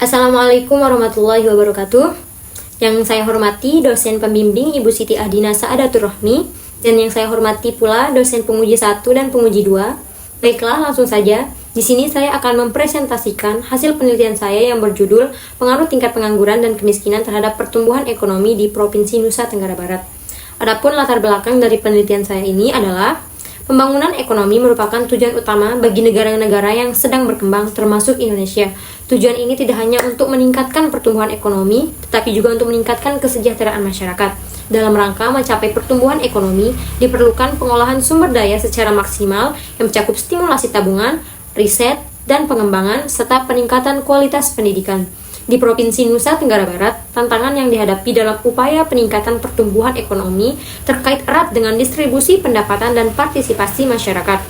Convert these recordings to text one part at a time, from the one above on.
Assalamualaikum warahmatullahi wabarakatuh. Yang saya hormati dosen pembimbing Ibu Siti Ahdina Saadatur Rahmi, dan yang saya hormati pula dosen penguji 1 dan penguji 2. Baiklah, langsung saja. Di sini saya akan mempresentasikan hasil penelitian saya yang berjudul Pengaruh Tingkat Pengangguran dan Kemiskinan Terhadap Pertumbuhan Ekonomi di Provinsi Nusa Tenggara Barat. Adapun latar belakang dari penelitian saya ini adalah pembangunan ekonomi merupakan tujuan utama bagi negara-negara yang sedang berkembang, termasuk Indonesia. Tujuan ini tidak hanya untuk meningkatkan pertumbuhan ekonomi, tetapi juga untuk meningkatkan kesejahteraan masyarakat. Dalam rangka mencapai pertumbuhan ekonomi, diperlukan pengolahan sumber daya secara maksimal yang mencakup stimulasi tabungan, riset, dan pengembangan, serta peningkatan kualitas pendidikan. Di Provinsi Nusa Tenggara Barat, tantangan yang dihadapi dalam upaya peningkatan pertumbuhan ekonomi terkait erat dengan distribusi pendapatan dan partisipasi masyarakat.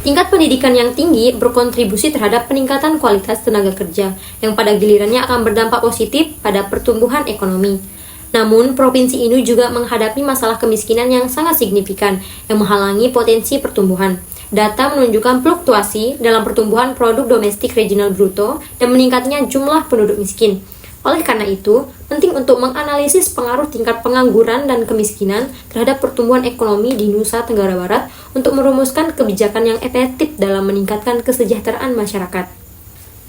Tingkat pendidikan yang tinggi berkontribusi terhadap peningkatan kualitas tenaga kerja, yang pada gilirannya akan berdampak positif pada pertumbuhan ekonomi. Namun, provinsi ini juga menghadapi masalah kemiskinan yang sangat signifikan, yang menghalangi potensi pertumbuhan. Data menunjukkan fluktuasi dalam pertumbuhan produk domestik regional bruto dan meningkatnya jumlah penduduk miskin. Oleh karena itu, penting untuk menganalisis pengaruh tingkat pengangguran dan kemiskinan terhadap pertumbuhan ekonomi di Nusa Tenggara Barat untuk merumuskan kebijakan yang efektif dalam meningkatkan kesejahteraan masyarakat.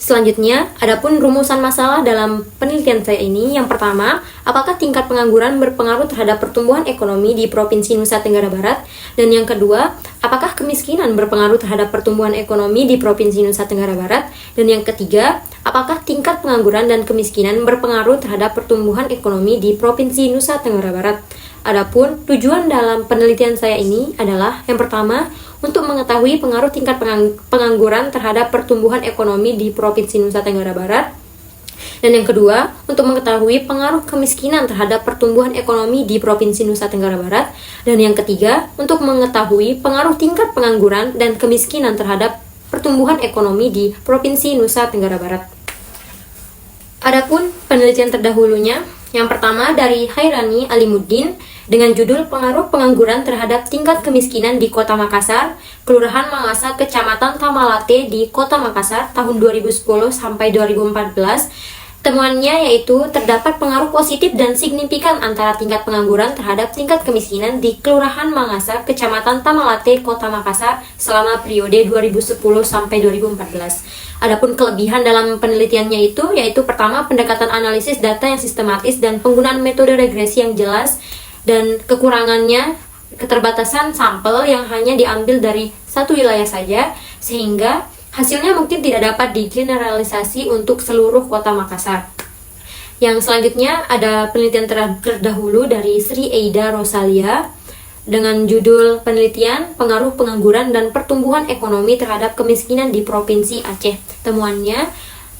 Selanjutnya, adapun rumusan masalah dalam penelitian saya ini, yang pertama, apakah tingkat pengangguran berpengaruh terhadap pertumbuhan ekonomi di Provinsi Nusa Tenggara Barat? Dan yang kedua, apakah kemiskinan berpengaruh terhadap pertumbuhan ekonomi di Provinsi Nusa Tenggara Barat? Dan yang ketiga, apakah tingkat pengangguran dan kemiskinan berpengaruh terhadap pertumbuhan ekonomi di Provinsi Nusa Tenggara Barat? Adapun tujuan dalam penelitian saya ini adalah yang pertama, untuk mengetahui pengaruh tingkat pengangguran terhadap pertumbuhan ekonomi di Provinsi Nusa Tenggara Barat. Dan yang kedua, untuk mengetahui pengaruh kemiskinan terhadap pertumbuhan ekonomi di Provinsi Nusa Tenggara Barat. Dan yang ketiga, untuk mengetahui pengaruh tingkat pengangguran dan kemiskinan terhadap pertumbuhan ekonomi di Provinsi Nusa Tenggara Barat. Adapun penelitian terdahulunya, yang pertama dari Hairani Alimuddin dengan judul Pengaruh Pengangguran Terhadap Tingkat Kemiskinan di Kota Makassar, Kelurahan Mangasa, Kecamatan Tamalate di Kota Makassar tahun 2010 sampai 2014. Temuannya yaitu terdapat pengaruh positif dan signifikan antara tingkat pengangguran terhadap tingkat kemiskinan di Kelurahan Mangasa, Kecamatan Tamalate, Kota Makassar selama periode 2010 sampai 2014. Adapun kelebihan dalam penelitiannya itu yaitu pertama, pendekatan analisis data yang sistematis dan penggunaan metode regresi yang jelas, dan kekurangannya keterbatasan sampel yang hanya diambil dari satu wilayah saja, sehingga hasilnya mungkin tidak dapat digeneralisasi untuk seluruh Kota Makassar. Yang selanjutnya ada penelitian terdahulu dari Sri Eida Rosalia dengan judul Penelitian Pengaruh Pengangguran dan Pertumbuhan Ekonomi Terhadap Kemiskinan di Provinsi Aceh. Temuannya,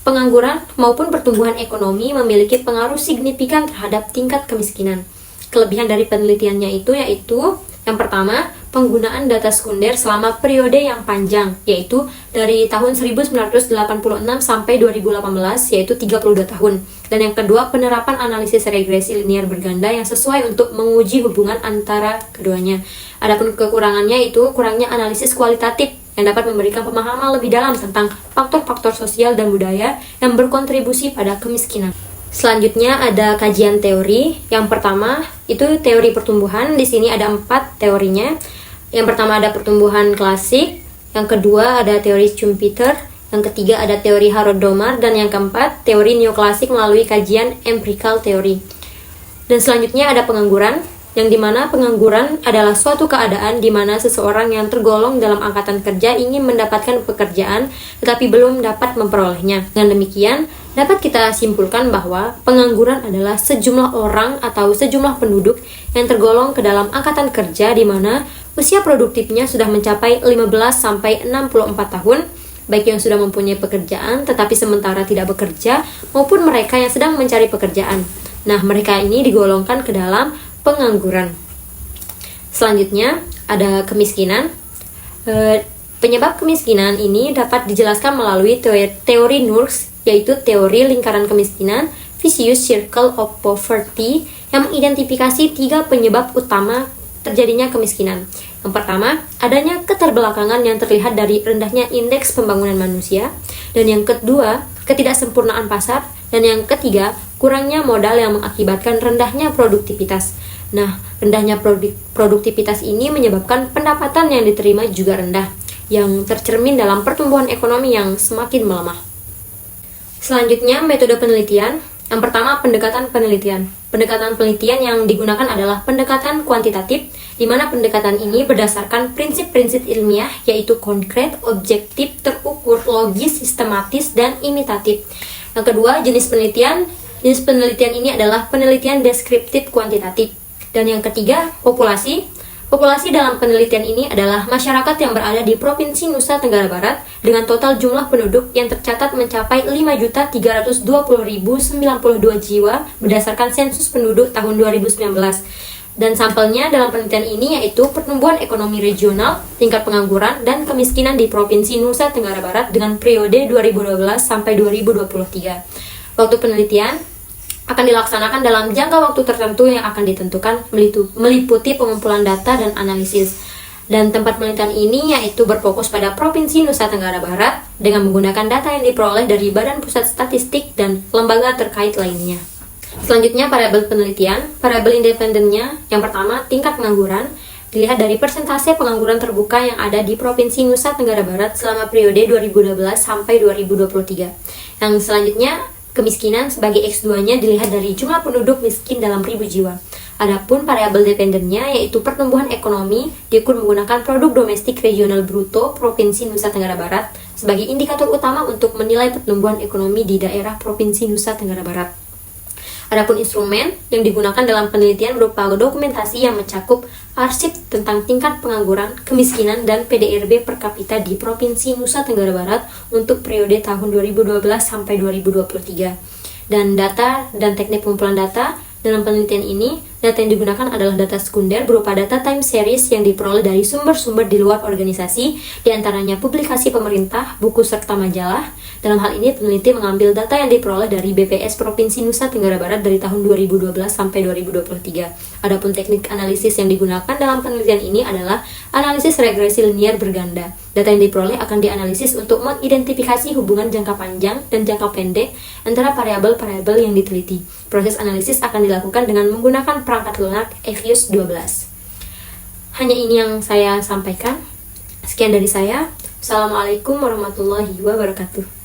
pengangguran maupun pertumbuhan ekonomi memiliki pengaruh signifikan terhadap tingkat kemiskinan. Kelebihan dari penelitiannya itu yaitu yang pertama, penggunaan data sekunder selama periode yang panjang, yaitu dari tahun 1986 sampai 2018, yaitu 32 tahun. Dan yang kedua, penerapan analisis regresi linear berganda yang sesuai untuk menguji hubungan antara keduanya. Adapun kekurangannya itu kurangnya analisis kualitatif yang dapat memberikan pemahaman lebih dalam tentang faktor-faktor sosial dan budaya yang berkontribusi pada kemiskinan. Selanjutnya ada kajian teori. Yang pertama itu teori pertumbuhan. Di sini ada 4 teorinya. Yang pertama ada pertumbuhan klasik, yang kedua ada teori Schumpeter, yang ketiga ada teori Harold Domar, dan yang keempat teori neoklasik melalui kajian empirical teori. Dan selanjutnya ada pengangguran, yang dimana pengangguran adalah suatu keadaan di mana seseorang yang tergolong dalam angkatan kerja ingin mendapatkan pekerjaan tetapi belum dapat memperolehnya. Dengan demikian, dapat kita simpulkan bahwa pengangguran adalah sejumlah orang atau sejumlah penduduk yang tergolong ke dalam angkatan kerja di mana usia produktifnya sudah mencapai 15 sampai 64 tahun, baik yang sudah mempunyai pekerjaan tetapi sementara tidak bekerja maupun mereka yang sedang mencari pekerjaan. Nah, mereka ini digolongkan ke dalam pengangguran. Selanjutnya ada kemiskinan. Penyebab kemiskinan ini dapat dijelaskan melalui teori Nurse, yaitu teori lingkaran kemiskinan, Vicious Circle of Poverty, yang mengidentifikasi 3 penyebab utama terjadinya kemiskinan. Yang pertama, adanya keterbelakangan yang terlihat dari rendahnya indeks pembangunan manusia. Dan yang kedua, ketidaksempurnaan pasar, dan yang ketiga, kurangnya modal yang mengakibatkan rendahnya produktivitas. Nah, rendahnya produktivitas ini menyebabkan pendapatan yang diterima juga rendah, yang tercermin dalam pertumbuhan ekonomi yang semakin melemah. Selanjutnya, metode penelitian. Yang pertama, pendekatan penelitian. Pendekatan penelitian yang digunakan adalah pendekatan kuantitatif, di mana pendekatan ini berdasarkan prinsip-prinsip ilmiah, yaitu konkret, objektif, terukur, logis, sistematis, dan imitatif. Yang kedua, jenis penelitian. Jenis penelitian ini adalah penelitian deskriptif kuantitatif. Dan yang ketiga, populasi. Populasi dalam penelitian ini adalah masyarakat yang berada di Provinsi Nusa Tenggara Barat dengan total jumlah penduduk yang tercatat mencapai 5.320.092 jiwa berdasarkan sensus penduduk tahun 2019. Dan sampelnya dalam penelitian ini yaitu pertumbuhan ekonomi regional, tingkat pengangguran, dan kemiskinan di Provinsi Nusa Tenggara Barat dengan periode 2012 sampai 2023. Waktu penelitian akan dilaksanakan dalam jangka waktu tertentu yang akan ditentukan, meliputi pengumpulan data dan analisis. Dan tempat penelitian ini yaitu berfokus pada Provinsi Nusa Tenggara Barat dengan menggunakan data yang diperoleh dari Badan Pusat Statistik dan lembaga terkait lainnya. Selanjutnya, variabel penelitian. Variabel independennya, yang pertama, tingkat pengangguran, dilihat dari persentase pengangguran terbuka yang ada di Provinsi Nusa Tenggara Barat selama periode 2012 sampai 2023. Yang selanjutnya, kemiskinan sebagai X2-nya dilihat dari jumlah penduduk miskin dalam 1000 jiwa. Adapun variabel dependennya yaitu pertumbuhan ekonomi diukur menggunakan produk domestik regional bruto Provinsi Nusa Tenggara Barat sebagai indikator utama untuk menilai pertumbuhan ekonomi di daerah Provinsi Nusa Tenggara Barat. Adapun instrumen yang digunakan dalam penelitian berupa dokumentasi yang mencakup arsip tentang tingkat pengangguran, kemiskinan, dan PDRB per kapita di Provinsi Nusa Tenggara Barat untuk periode tahun 2012 sampai 2023. Dan data dan teknik pengumpulan data dalam penelitian ini, data yang digunakan adalah data sekunder berupa data time series yang diperoleh dari sumber-sumber di luar organisasi, diantaranya publikasi pemerintah, buku serta majalah. Dalam hal ini, peneliti mengambil data yang diperoleh dari BPS Provinsi Nusa Tenggara Barat dari tahun 2012 sampai 2023. Adapun teknik analisis yang digunakan dalam penelitian ini adalah analisis regresi linier berganda. Data yang diperoleh akan dianalisis untuk mengidentifikasi hubungan jangka panjang dan jangka pendek antara variabel-variabel yang diteliti. Proses analisis akan dilakukan dengan menggunakan perangkat lunak EVIUS 12. Hanya ini yang saya sampaikan. Sekian dari saya. Assalamualaikum warahmatullahi wabarakatuh.